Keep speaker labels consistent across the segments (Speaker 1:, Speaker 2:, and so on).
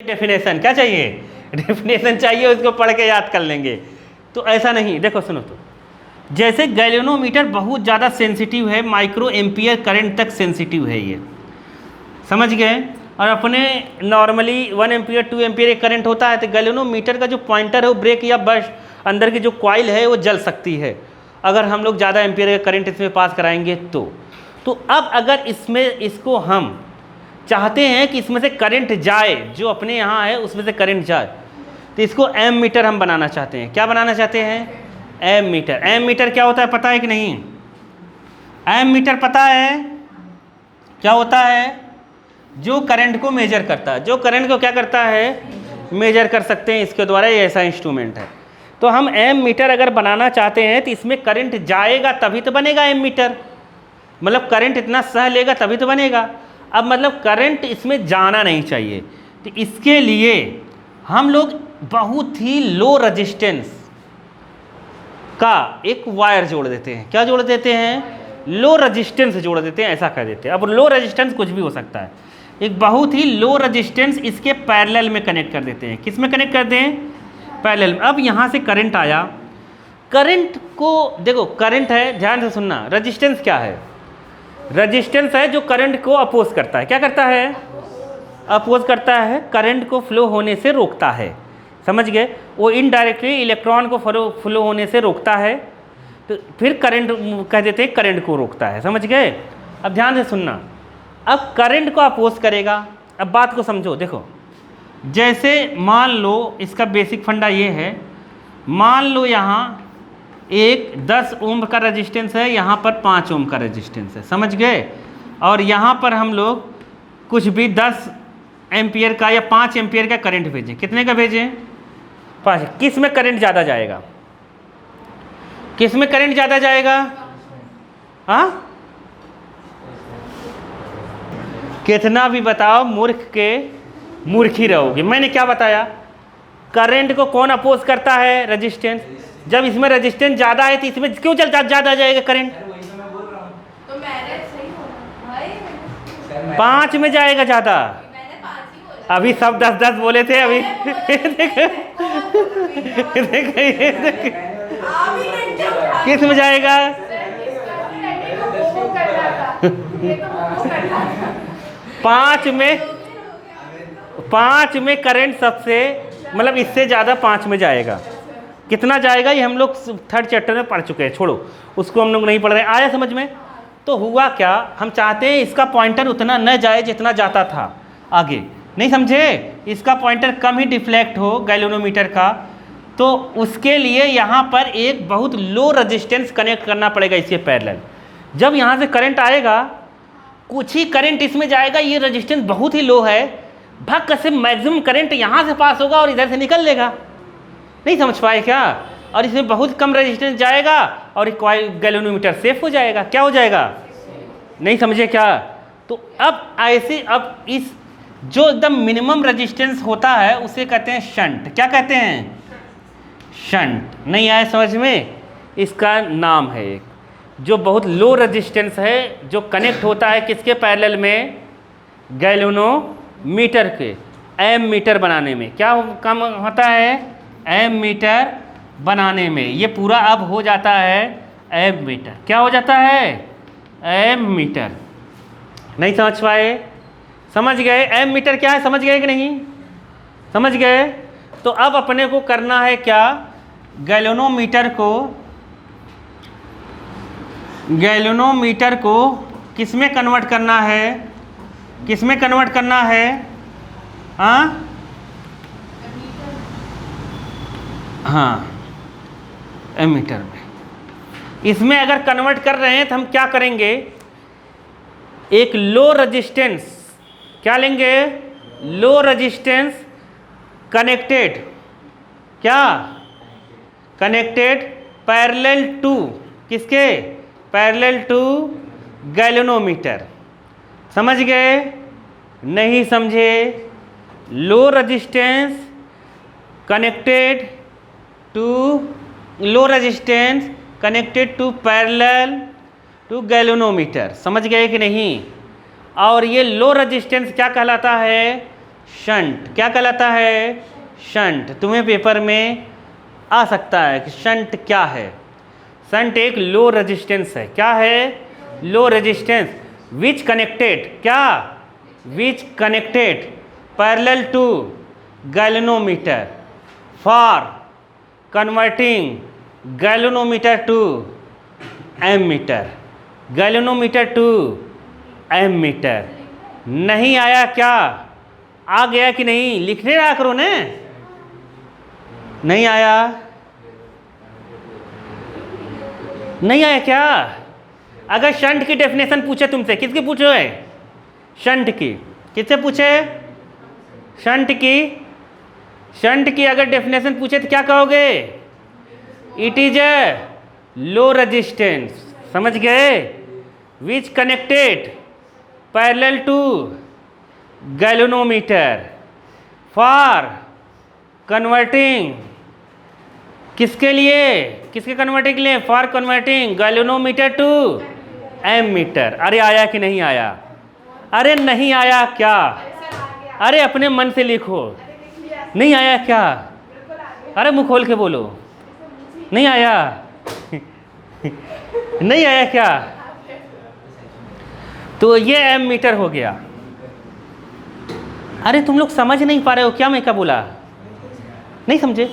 Speaker 1: Definition क्या चाहिए? Definition चाहिए, उसको पढ़ के याद कर लेंगे। तो ऐसा नहीं, देखो सुनो, तो जैसे गैल्वेनोमीटर बहुत ज़्यादा सेंसिटिव है, माइक्रो एम्पियर करंट तक सेंसिटिव है ये, समझ गए। और अपने नॉर्मली 1 एम्पियर 2 एम्पियर एक करंट होता है, तो गैल्वेनोमीटर का जो पॉइंटर है वो ब्रेक या बर्स्ट अंदर की जो कॉइल है वो जल सकती है अगर हम लोग ज़्यादा एम्पियर का करंट इसमें पास कराएंगे तो अब अगर इसमें इसको हम चाहते हैं कि इसमें से करंट जाए, जो अपने यहाँ है उसमें से करंट जाए, तो इसको एम मीटर हम बनाना चाहते हैं। क्या बनाना चाहते हैं? M metre. एम मीटर क्या होता है पता है कि नहीं? एम मीटर पता है क्या होता है? जो करंट को मेजर करता है, जो करंट को क्या करता है? मेजर कर सकते हैं इसके द्वारा, ये ऐसा इंस्ट्रूमेंट है। तो हम एम मीटर अगर बनाना चाहते हैं तो इसमें करंट जाएगा तभी तो बनेगा एम मीटर, मतलब करंट इतना सह लेगा तभी तो बनेगा। अब मतलब करंट इसमें जाना नहीं चाहिए, तो इसके लिए हम लोग बहुत ही लो रेजिस्टेंस का एक वायर जोड़ देते हैं। क्या जोड़ देते हैं? लो रेजिस्टेंस जोड़ देते हैं, ऐसा कह देते हैं। अब लो रेजिस्टेंस कुछ भी हो सकता है, एक बहुत ही लो रेजिस्टेंस इसके पैरेलल में कनेक्ट कर देते हैं। किस में कनेक्ट कर दें? पैरेलल में। अब यहाँ से करंट आया, करंट को देखो, करंट है, ध्यान से सुनना, रेजिस्टेंस क्या है? रेजिस्टेंस है जो करंट को अपोज करता है। क्या करता है? अपोज करता है, करंट को फ्लो होने से रोकता है, समझ गए। वो इनडायरेक्टली इलेक्ट्रॉन को फ्लो होने से रोकता है, तो फिर करंट कह देते हैं करंट को रोकता है, समझ गए। अब ध्यान से सुनना, अब करंट को अपोज करेगा। अब बात को समझो, देखो, जैसे मान लो इसका बेसिक फंडा ये है, मान लो यहाँ एक 10 ओम का रेजिस्टेंस है, यहाँ पर 5 ओम का रेजिस्टेंस है, समझ गए। और यहाँ पर हम लोग कुछ भी 10 एम्पियर का या 5 एम्पियर का करंट भेजें। कितने का भेजें? 5। किस में करंट ज़्यादा जाएगा? किस में करंट ज़्यादा जाएगा? हाँ, कितना भी बताओ, मूर्ख के मूर्ख ही रहोगे। मैंने क्या बताया? करंट को कौन अपोज करता है? रेजिस्टेंस। जब इसमें रेजिस्टेंस ज़्यादा है तो इसमें क्यों चलता ज़्यादा जाएगा करंट?
Speaker 2: तो मैंने सही बोला,
Speaker 1: 5 में जाएगा ज़्यादा।
Speaker 2: मैंने 5 ही बोला।
Speaker 1: अभी सब 10-10 बोले थे अभी। किस में जाएगा? 5 में करंट सबसे, मतलब इससे ज़्यादा 5 में जाएगा। कितना जाएगा ये हम लोग 3rd चैप्टर में पढ़ चुके हैं, छोड़ो उसको हम लोग नहीं पढ़ रहे। आया समझ में? तो हुआ क्या, हम चाहते हैं इसका पॉइंटर उतना न जाए जितना जाता था आगे, नहीं समझे? इसका पॉइंटर कम ही डिफ्लेक्ट हो गैल्वेनोमीटर का, तो उसके लिए यहाँ पर एक बहुत लो रेजिस्टेंस कनेक्ट करना पड़ेगा इसके पैरेलल। जब यहाँ से करंट आएगा, कुछ ही करंट इसमें जाएगा, ये रेजिस्टेंस बहुत ही लो है, भक्क से मैक्सिमम करंट यहाँ से पास होगा और इधर से निकल लेगा। नहीं समझ पाए क्या? और इसमें बहुत कम रेजिस्टेंस जाएगा और गैल्वेनोमीटर सेफ हो जाएगा। क्या हो जाएगा? नहीं समझे क्या? तो अब ऐसे, अब इस जो एकदम मिनिमम रेजिस्टेंस होता है उसे कहते हैं शंट। क्या कहते हैं? शंट। नहीं आया समझ में? इसका नाम है एक, जो बहुत लो रेजिस्टेंस है, जो कनेक्ट होता है किसके पैरेलल में? गैल्वेनोमीटर के एम मीटर बनाने में। क्या काम होता है? एम मीटर बनाने में। ये पूरा अब हो जाता है एम मीटर। क्या हो जाता है? Ammeter. नहीं समझ पाए? समझ गए एम मीटर क्या है? समझ गए कि नहीं? समझ गए। तो अब अपने को करना है क्या? गैल्वेनोमीटर को किस में कन्वर्ट करना है? किस में कन्वर्ट करना है? हाँ हाँ, एमीटर में। इसमें अगर कन्वर्ट कर रहे हैं तो हम क्या करेंगे? एक लो रेजिस्टेंस, क्या लेंगे? लो रेजिस्टेंस कनेक्टेड, क्या? कनेक्टेड पैरेलल टू किसके? Parallel to galvanometer. समझ गए? नहीं समझे? Low resistance connected to, low resistance connected to parallel to galvanometer. समझ गए कि नहीं? और ये लो रेजिस्टेंस क्या कहलाता है? शंट क्या कहलाता है? शंट। तुम्हें पेपर में आ सकता है कि शंट क्या है। शंट एक लो रेजिस्टेंस है। क्या है? लो रेजिस्टेंस विच कनेक्टेड, क्या? Which connected parallel to galvanometer for converting galvanometer to ammeter, galvanometer to ammeter. नहीं आया क्या? आ गया कि नहीं? लिखने रहा करो ने। नहीं आया? नहीं आया क्या? अगर शंट की डेफिनेशन पूछे तुमसे, किसकी पूछो है? शंट की। किससे पूछे? शंट की। शंट की अगर डेफिनेशन पूछे तो क्या कहोगे? It is a low resistance, समझ गए? Which connected parallel to galvanometer for converting, किसके लिए? किसके कन्वर्टिंग के लिए? For converting galvanometer to ammeter. अरे आया कि नहीं आया? अरे नहीं आया क्या? अरे अपने मन से लिखो। नहीं आया क्या? अरे मुंह खोल के बोलो। नहीं आया? नहीं आया क्या? तो ये एमीटर हो गया। अरे तुम लोग समझ नहीं पा रहे हो क्या मैं क्या बोला? नहीं समझे?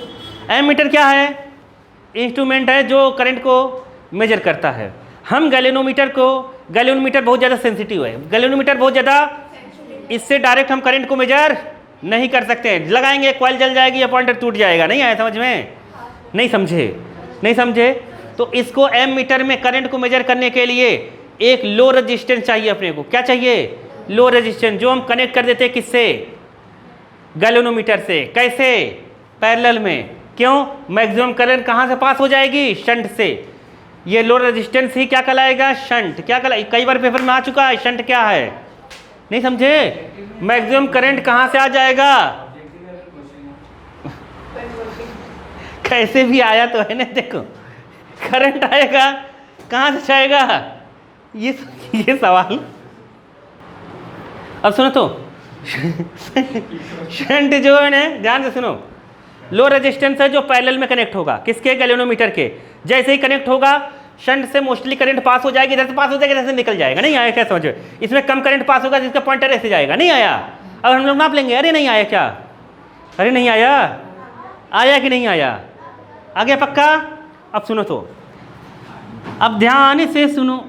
Speaker 1: एमीटर क्या है? इंस्ट्रूमेंट है जो करंट को मेजर करता है। हम गैल्वेनोमीटर को, गैल्वेनोमीटर बहुत ज़्यादा सेंसिटिव है, गैल्वेनोमीटर बहुत ज़्यादा, इससे डायरेक्ट हम करंट को मेजर नहीं कर सकते। लगाएंगे कॉइल जल जाएगी या पॉइंटर टूट जाएगा। नहीं आया समझ में? नहीं समझे? नहीं समझे? तो इसको एमीटर में करंट को मेजर करने के लिए एक लो रेजिस्टेंस चाहिए अपने को। क्या चाहिए? लो रेजिस्टेंस, जो हम कनेक्ट कर देते हैं किससे? गैल्वेनोमीटर से। कैसे? पैरेलल में। क्यों? मैक्सिमम करंट कहाँ से पास हो जाएगी? शंट से। ये लो रेजिस्टेंस ही क्या कहलाएगा? शंट। क्या कहला? कई बार पेपर में आ चुका है शंट क्या है। नहीं समझे? मैक्सिमम करंट कहाँ से आ जाएगा? कैसे भी आया तो है ना, देखो करंट आएगा कहाँ से जाएगा? ये सवाल। अब सुनो तो शंट जो है ना, ध्यान से सुनो, लो रेजिस्टेंस है जो पैरेलल में कनेक्ट होगा किसके? गैल्वेनोमीटर के। जैसे ही कनेक्ट होगा शंट से मोस्टली करंट पास हो जाएगी, इधर से पास हो जाएगी, इधर से निकल जाएगा। नहीं आया क्या? समझो, इसमें कम करंट पास होगा जिसका पॉइंटर ऐसे जाएगा। नहीं आया? अब हम लोग नाप लेंगे। अरे नहीं आया क्या? अरे नहीं आया? आया कि नहीं आया? आ गया पक्का? अब सुनो तो, अब ध्यान से सुनो,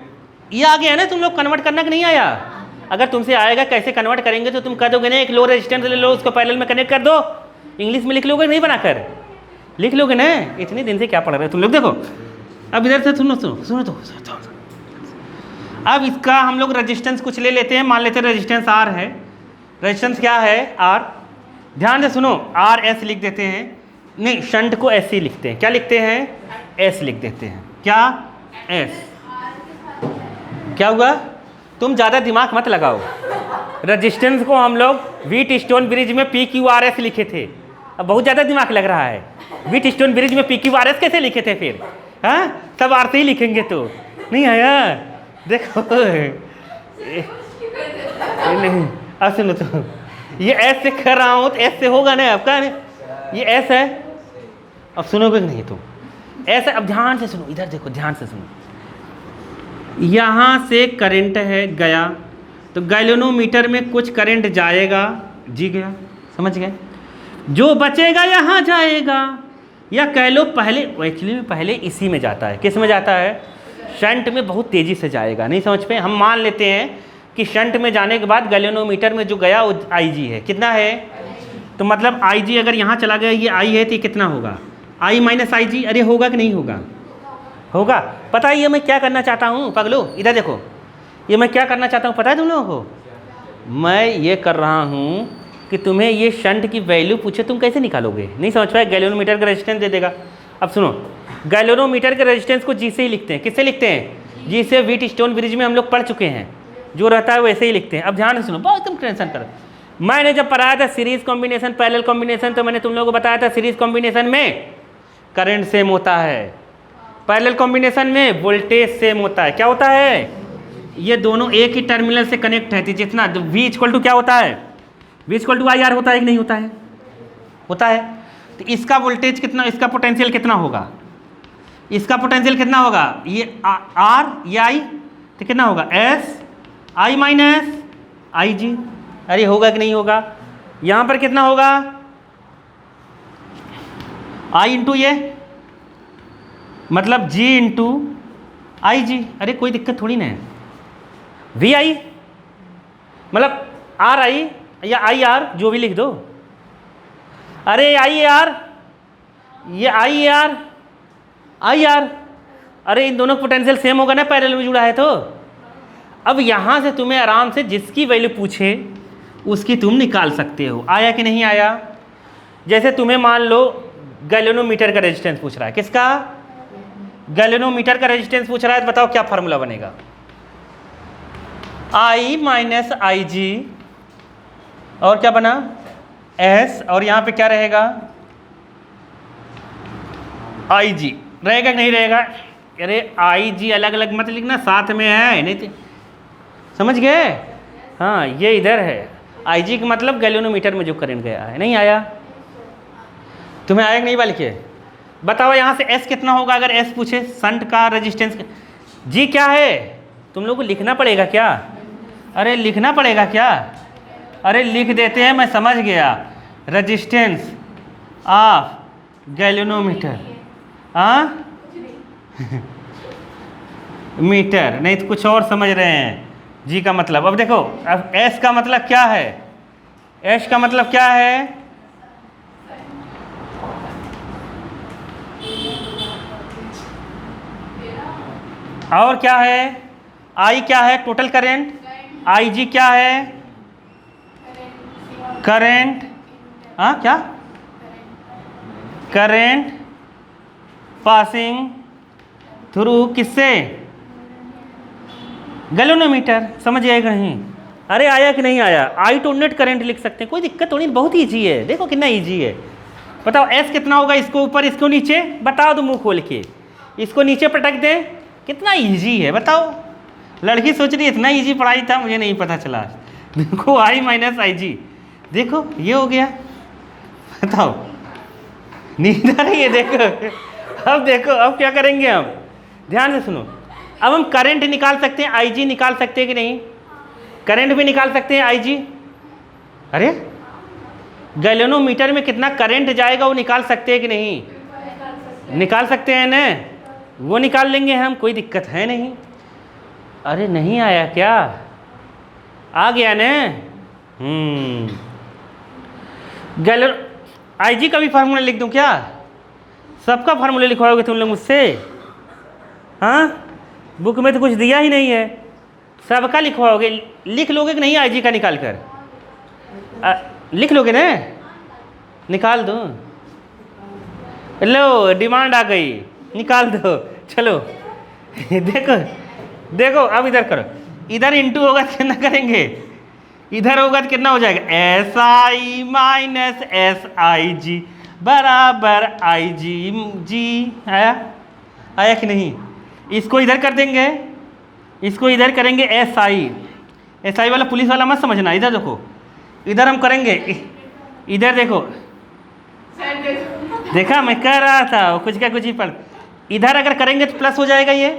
Speaker 1: ये आ गया ना, तुम लोग कन्वर्ट करना कि नहीं आया? अगर तुमसे आएगा कैसे कन्वर्ट करेंगे तो तुम कह दोगे ना, एक लो रेजिस्टेंस ले लो, उसको पैरेलल में कनेक्ट कर दो। इंग्लिश में लिख लोगे नहीं बनाकर? लिख लोगे ना? इतने दिन से क्या पढ़ रहे हो तुम लोग? देखो अब इधर से सुनो सुनो सुनो तो, अब इसका हम लोग रेजिस्टेंस कुछ ले लेते हैं। मान लेते हैं रेजिस्टेंस आर है। रेजिस्टेंस क्या है? आर। ध्यान से सुनो, आर एस लिख देते हैं। नहीं, शंट को एस ही लिखते हैं। क्या लिखते हैं? एस लिख देते हैं। क्या? एस। क्या हुआ? तुम ज़्यादा दिमाग मत लगाओ। रेजिस्टेंस को हम लोग व्हीट स्टोन ब्रिज में PQRS लिखे थे। अब बहुत ज़्यादा दिमाग लग रहा है। व्हीट स्टोन ब्रिज में PQRS कैसे लिखे थे फिर? हाँ, सब आर से ही लिखेंगे तो। नहीं आया? देखो नहीं। अब सुनो तो, ये एस से कर रहा हूँ तो एस से होगा ना आपका? ये एस है। अब सुनोगे नहीं तुम? एस है। अब ध्यान से सुनो, इधर देखो, ध्यान से सुनो। यहाँ से करंट है गया तो गैल्वेनोमीटर में कुछ करंट जाएगा, जी गया, समझ गए? जो बचेगा यहाँ जाएगा, या कह लो पहले, एक्चुअली में पहले इसी में जाता है। किस में जाता है? शंट में बहुत तेज़ी से जाएगा। नहीं समझ पे? हम मान लेते हैं कि शंट में जाने के बाद गैल्वेनोमीटर में जो गया वो IG है। कितना है? तो मतलब IG अगर यहाँ चला गया, ये I है तो ये कितना होगा? I minus IG। अरे होगा कि नहीं होगा? होगा। पता है ये मैं क्या करना चाहता हूँ पगलो? इधर देखो, ये मैं क्या करना चाहता हूँ पता है तुम लोगों को? मैं ये कर रहा हूँ कि तुम्हें ये शंट की वैल्यू पूछे तुम कैसे निकालोगे? नहीं समझ पाए? गैल्वेनोमीटर का रेजिस्टेंस दे देगा। अब सुनो, गैल्वेनोमीटर के रेजिस्टेंस को जी से ही लिखते हैं। किससे लिखते हैं? जी से। व्हीट स्टोन ब्रिज में हम लोग पढ़ चुके हैं, जो रहता है वैसे ही लिखते हैं। अब ध्यान से सुनो, बहुत तुम टेंशन करो। मैंने जब पढ़ाया था सीरीज कॉम्बिनेशन, पैरेलल कॉम्बिनेशन, तो मैंने तुम लोगों को बताया था सीरीज कॉम्बिनेशन में करंट सेम होता है, पैरेलल कॉम्बिनेशन में वोल्टेज सेम होता है। क्या होता है? ये दोनों एक ही टर्मिनल से कनेक्ट है। जितना V इक्वल टू क्या होता है? V equal to I R होता है कि नहीं होता है? होता है। तो इसका वोल्टेज कितना, इसका पोटेंशियल कितना होगा? इसका पोटेंशियल कितना होगा? ये आर, ये आई, तो कितना होगा? एस आई माइनस आई जी। अरे होगा कि नहीं होगा? यहाँ पर कितना होगा? आई इंटू ये, मतलब जी इंटू आई जी। अरे कोई दिक्कत थोड़ी ना है। वी आई मतलब आर आई या आई आर, जो भी लिख दो। अरे आई आर, ये आई आर, आई आर। अरे इन दोनों का पोटेंशियल सेम होगा ना, पैरेलल में जुड़ा है तो। अब यहाँ से तुम्हें आराम से जिसकी वैल्यू पूछे उसकी तुम निकाल सकते हो। आया कि नहीं आया? जैसे तुम्हें मान लो गैल्वेनोमीटर का रेजिस्टेंस पूछ रहा है। किसका? गैल्वेनोमीटर का रेजिस्टेंस पूछ रहा है। तो बताओ क्या फार्मूला बनेगा? आई माइनस आई जी, और क्या बना? एस, और यहाँ पे क्या रहेगा? आई जी रहेगा कि नहीं रहेगा? अरे आई जी अलग अलग मत लिखना, साथ में है, नहीं तो समझ गए? हाँ, ये इधर है। आई जी का मतलब गैल्वेनोमीटर में जो करंट गया है। नहीं आया? तुम्हें आया कि नहीं? बल्कि बताओ यहाँ से एस कितना होगा अगर एस पूछे, शंट का रेजिस्टेंस। जी क्या है? तुम लोग को लिखना पड़ेगा क्या? अरे लिखना पड़ेगा क्या? अरे लिख देते हैं, मैं समझ गया। रेजिस्टेंस ऑफ गैल्वेनोमीटर, हाँ मीटर, नहीं तो कुछ और समझ रहे हैं। जी का मतलब, अब देखो, अब एस का मतलब क्या है? एस का मतलब क्या है? और क्या है? आई क्या है? Total current. आई जी क्या है? करंट। हाँ क्या? करंट पासिंग थ्रू किससे? गैल्वेनोमीटर। समझ आएगा नहीं? अरे आया कि नहीं आया? आई टू नेट करंट लिख सकते हैं, कोई दिक्कत थोड़ी, बहुत ईजी है। देखो कितना ईजी है। बताओ एस कितना होगा? इसको ऊपर, इसको नीचे, बताओ तो मुंह खोल के। इसको नीचे पटक दें, कितना ईजी है बताओ। लड़की सोच रही है इतना ईजी पढ़ाई था, मुझे नहीं पता चला। देखो आई माइनस आई जी, देखो ये हो गया। बताओ नींद आ रही है? देखो अब, देखो अब क्या करेंगे हम, ध्यान से सुनो। अब हम करंट निकाल सकते हैं, आई जी निकाल सकते हैं कि नहीं? करंट भी निकाल सकते हैं, आई जी। अरे गैल्वेनोमीटर में कितना करंट जाएगा वो निकाल सकते हैं कि नहीं? निकाल सकते हैं ना, वो निकाल लेंगे हम, कोई दिक्कत है नहीं। अरे नहीं आया क्या? आ गया ना? आई जी का भी फार्मूला लिख दूं क्या? सबका फार्मूला लिखवाओगे तुम लोग मुझसे? हाँ, बुक में तो कुछ दिया ही नहीं है, सबका लिखवाओगे। लिख लोगे कि नहीं? आई जी का निकाल कर लिख लोगे ना? निकाल दो। लो डिमांड आ गई, निकाल दो। चलो देखो देखो, अब इधर करो। इधर इंटू होगा तो कितना करेंगे? इधर होगा तो कितना हो जाएगा? S I minus S I G बराबर आई जी जी। आया? आया कि नहीं? इसको इधर कर देंगे, इसको इधर करेंगे एस आई। एस आई वाला पुलिस वाला मत समझना। इधर देखो, इधर हम करेंगे, इधर देखो, देखा मैं कह रहा था वो कुछ का कुछ ही पढ़। इधर अगर करेंगे तो प्लस हो जाएगा ये।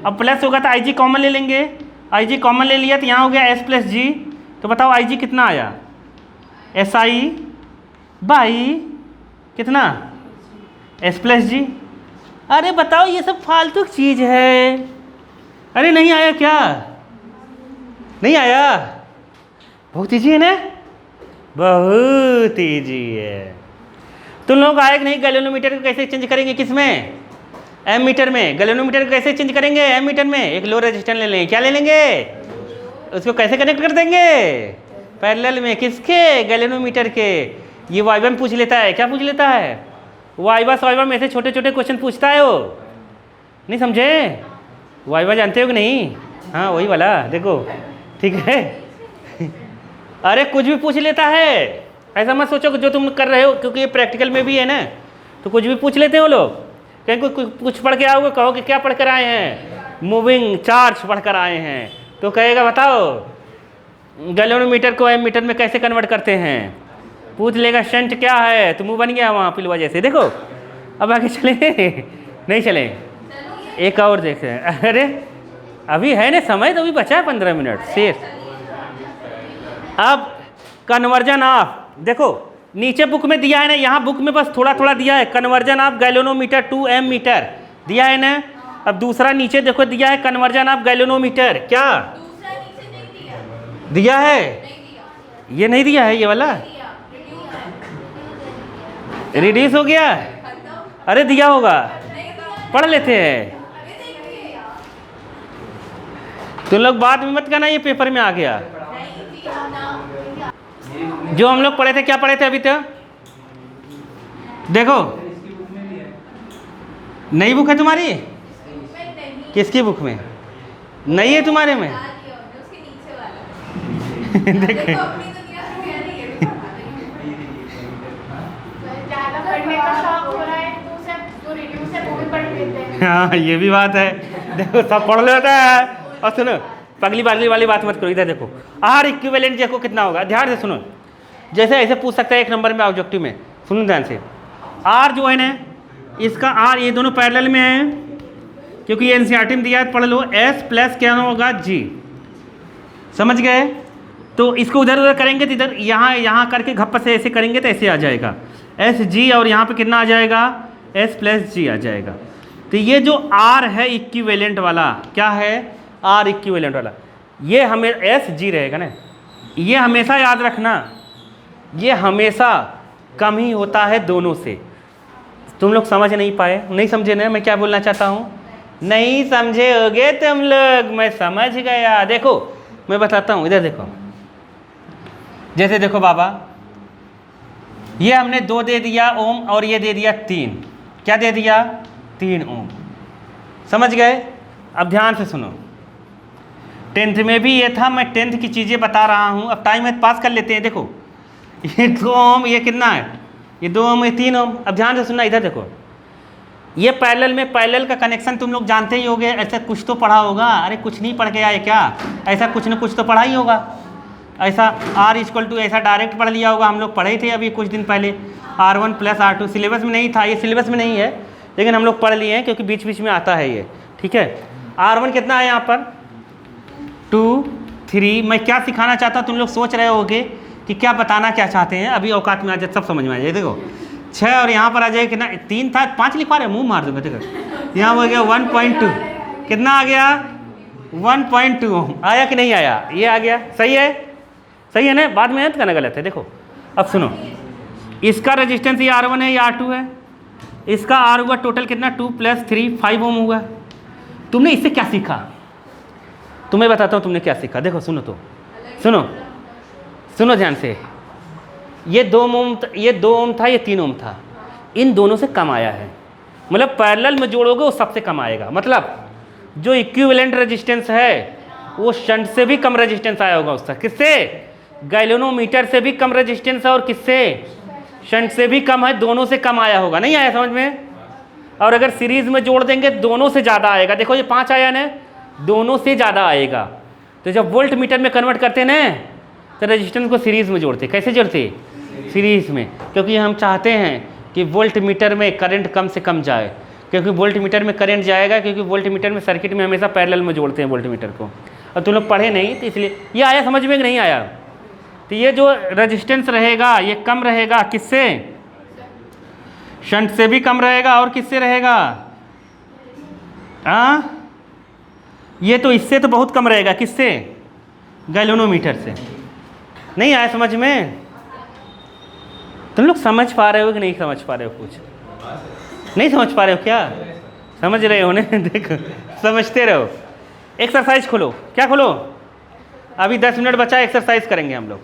Speaker 1: अब प्लस होगा तो आई जी कॉमन ले लेंगे। आई जी कॉमन ले लिया तो यहाँ हो गया एस प्लस जी। तो बताओ आई जी कितना आया? एस आई बाई कितना? एस प्लस जी। अरे बताओ, ये सब फालतू चीज़ है। अरे नहीं आया क्या? नहीं आया? बहुत ईजी है ना? बहुत ईजी है। तुम लोग आए कि नहीं? गैल्वेनोमीटर को कैसे चेंज करेंगे? किस में? एम मीटर में। गैल्वेनोमीटर को कैसे चेंज करेंगे? एम मीटर में। एक लो रेजिस्टेंस ले लेंगे। क्या ले लेंगे? उसको कैसे कनेक्ट कर देंगे? पैरेलल में। किसके? गैल्वेनोमीटर के। ये वाइवा में पूछ लेता है। क्या पूछ लेता है? वाइवा स्वाइवा में ऐसे छोटे छोटे क्वेश्चन पूछता है वो। नहीं समझे? वाइवा जानते हो कि नहीं? हाँ वही वाला, देखो ठीक है। अरे कुछ भी पूछ लेता है, ऐसा मत सोचो कि जो तुम कर रहे हो, क्योंकि ये प्रैक्टिकल में भी है ना, तो कुछ भी पूछ लेते हो लोग। कहीं कुछ पढ़ के आओगे, कहोगे क्या पढ़ कर आए हैं? मूविंग चार्ज पढ़ कर आए हैं, तो कहेगा बताओ गैल्वेनोमीटर को एम मीटर में कैसे कन्वर्ट करते हैं? पूछ लेगा शंट क्या है तो मुंह बन गया वहाँ पिलवा जैसे। देखो अब आगे चले नहीं चले, एक और देखते हैं। अरे अभी है ना समय, तो अभी बचा है 15 मिनट शेष। अब कन्वर्जन ऑफ, देखो नीचे बुक में दिया है ना, यहाँ बुक में बस थोड़ा थोड़ा दिया है, conversion of galvanometer to ammeter दिया है ना। अब दूसरा नीचे देखो दिया है कन्वर्जन ऑफ गैल्वेनोमीटर, क्या
Speaker 2: दूसरा नीचे नहीं दिया,
Speaker 1: दिया है?
Speaker 2: नहीं दिया,
Speaker 1: ये नहीं दिया है, ये वाला
Speaker 2: दिया, reduce है।
Speaker 1: रिड्यूस हो गया।
Speaker 2: खत्म।
Speaker 1: अरे दिया होगा,
Speaker 2: नहीं दिया,
Speaker 1: पढ़ लेते हैं।
Speaker 2: अरे देखिए,
Speaker 1: तुम लोग बाद में मत कहना ये पेपर में आ गया।
Speaker 2: नहीं दिया ना।
Speaker 1: जो हम लोग पढ़े थे, क्या पढ़े थे अभी तक? देखो नई बुक है तुम्हारी?
Speaker 2: उसमें नहीं,
Speaker 1: किसकी बुक में नहीं है तुम्हारे में?
Speaker 2: बता दिया उन्होंने, उसके नीचे वाला। देखो अपनी दुनिया से क्या नहीं है, भी बता देंगे।
Speaker 3: ज़्यादा पढ़ने का शौक हो रहा है तो उसे जो रिड्यूस है वो भी पढ़ लेते हैं।
Speaker 1: हाँ ये भी बात है। देखो सब पढ़ लेता है। और सुनो पगली बागली वाली बात मत करो, इधर देखो आर इक्विवेलेंट देखो कितना होगा, ध्यान से सुनो। जैसे ऐसे पूछ सकता है एक नंबर में ऑब्जेक्टिव में, सुनो ध्यान से। आर जो है ना, इसका आर ये दोनों पैरेलल में है, क्योंकि ये एनसीईआरटी में दिया है, पढ़ लो। एस प्लस क्या होगा जी, समझ गए? तो इसको उधर उधर करेंगे तो इधर यहाँ करके घप्प से ऐसे करेंगे तो ऐसे आ जाएगा एस जी, और यहाँ पे कितना आ जाएगा एस प्लस जी आ जाएगा। तो ये जो आर है इक्विवेलेंट वाला, क्या है आर इक्विवेलेंट वाला, ये हमें एस जी रहेगा ना। ये हमेशा याद रखना, ये हमेशा कम ही होता है दोनों से। तुम लोग समझ नहीं पाए, नहीं समझे ना मैं क्या बोलना चाहता हूँ? नहीं समझे होगे तुम लोग, मैं समझ गया। देखो मैं बताता हूँ, इधर देखो। जैसे देखो बाबा, ये हमने 2 दे दिया ओम, और ये दे दिया 3। क्या दे दिया? 3 ओम। समझ गए? अब ध्यान से सुनो, 10th में भी ये था, मैं 10th की चीज़ें बता रहा हूँ। अब टाइम है पास कर लेते हैं। देखो ये 2 ओम, ये कितना है? ये 2 ओम, ये 3 ओम। अब ध्यान से सुनना, इधर देखो, ये पैरेलल में, पैरेलल का कनेक्शन तुम लोग जानते ही होगे। ऐसा कुछ तो पढ़ा होगा। अरे कुछ नहीं पढ़ के आए क्या? ऐसा कुछ ना कुछ तो पढ़ा ही होगा। ऐसा आर इक्वल टू ऐसा डायरेक्ट पढ़ लिया होगा, हम लोग पढ़े थे अभी कुछ दिन पहले। R1 प्लस R2 सिलेबस में नहीं था, ये सिलेबस में नहीं है, लेकिन हम लोग पढ़ लिए हैं क्योंकि बीच बीच में आता है ये। ठीक है, R1 कितना है यहाँ पर? 2 3। मैं क्या सिखाना चाहता हूँ, तुम लोग सोच रहे होगे कि क्या बताना क्या चाहते हैं। अभी औकात में आ जाए, सब समझ में आ जाए। देखो 6 और यहाँ पर आ जाए कितना? 3 था, 5 लिखवा रहे, मुंह मार दूंगा। देखो यहाँ हो गया 1.2, कितना आ गया? 1.2 आया कि नहीं आया? ये आ गया, सही है? सही है ना? बाद में करना गलत है। देखो अब सुनो, इसका रेजिस्टेंस ये R1 है, ये R2 है, इसका R हुआ टोटल कितना? 2 + 3 5 ओम हुआ। तुमने इससे क्या सीखा? तुम्हें बताता हूँ तुमने क्या सीखा। देखो सुनो, तो सुनो ध्यान से। ये 2 ओम, ये 2 ओम था, ये 3 ओम था, इन दोनों से कम आया है। मतलब पैरेलल में जोड़ोगे वो सबसे कम आएगा। मतलब जो इक्विवेलेंट रेजिस्टेंस है वो शंट से भी कम रेजिस्टेंस आया होगा उसका। किससे? गैल्वेनोमीटर से भी कम रेजिस्टेंस है, और किससे? शंट से भी कम है, दोनों से कम आया होगा। नहीं आया समझ में? और अगर सीरीज में जोड़ देंगे दोनों से ज़्यादा आएगा। देखो ये 5 आया ना, दोनों से ज़्यादा आएगा। तो जब वोल्ट मीटर में कन्वर्ट करते हैं ना, तो रेजिस्टेंस को सीरीज में जोड़ते। कैसे जोड़ते? सीरीज में, क्योंकि हम चाहते हैं कि वोल्ट मीटर में करंट कम से कम जाए, क्योंकि वोल्ट मीटर में करंट जाएगा, क्योंकि वोल्ट मीटर में सर्किट में हमेशा पैरेलल में जोड़ते हैं वोल्ट मीटर को। अब तुम लोग पढ़े नहीं तो इसलिए ये आया समझ में कि नहीं आया? तो ये जो रेजिस्टेंस रहेगा ये कम रहेगा, किससे? शंट से भी कम रहेगा, और किससे रहेगा? ये तो इससे तो बहुत कम रहेगा। किससे? गैल्वेनोमीटर से। नहीं आया समझ में? तुम लोग समझ पा रहे हो कि नहीं समझ पा रहे हो? कुछ नहीं समझ पा रहे हो क्या? समझ रहे हो ना? देखो समझते रहो। एक्सरसाइज खोलो। क्या खोलो? अभी 10 मिनट बचा, एक्सरसाइज करेंगे हम लोग।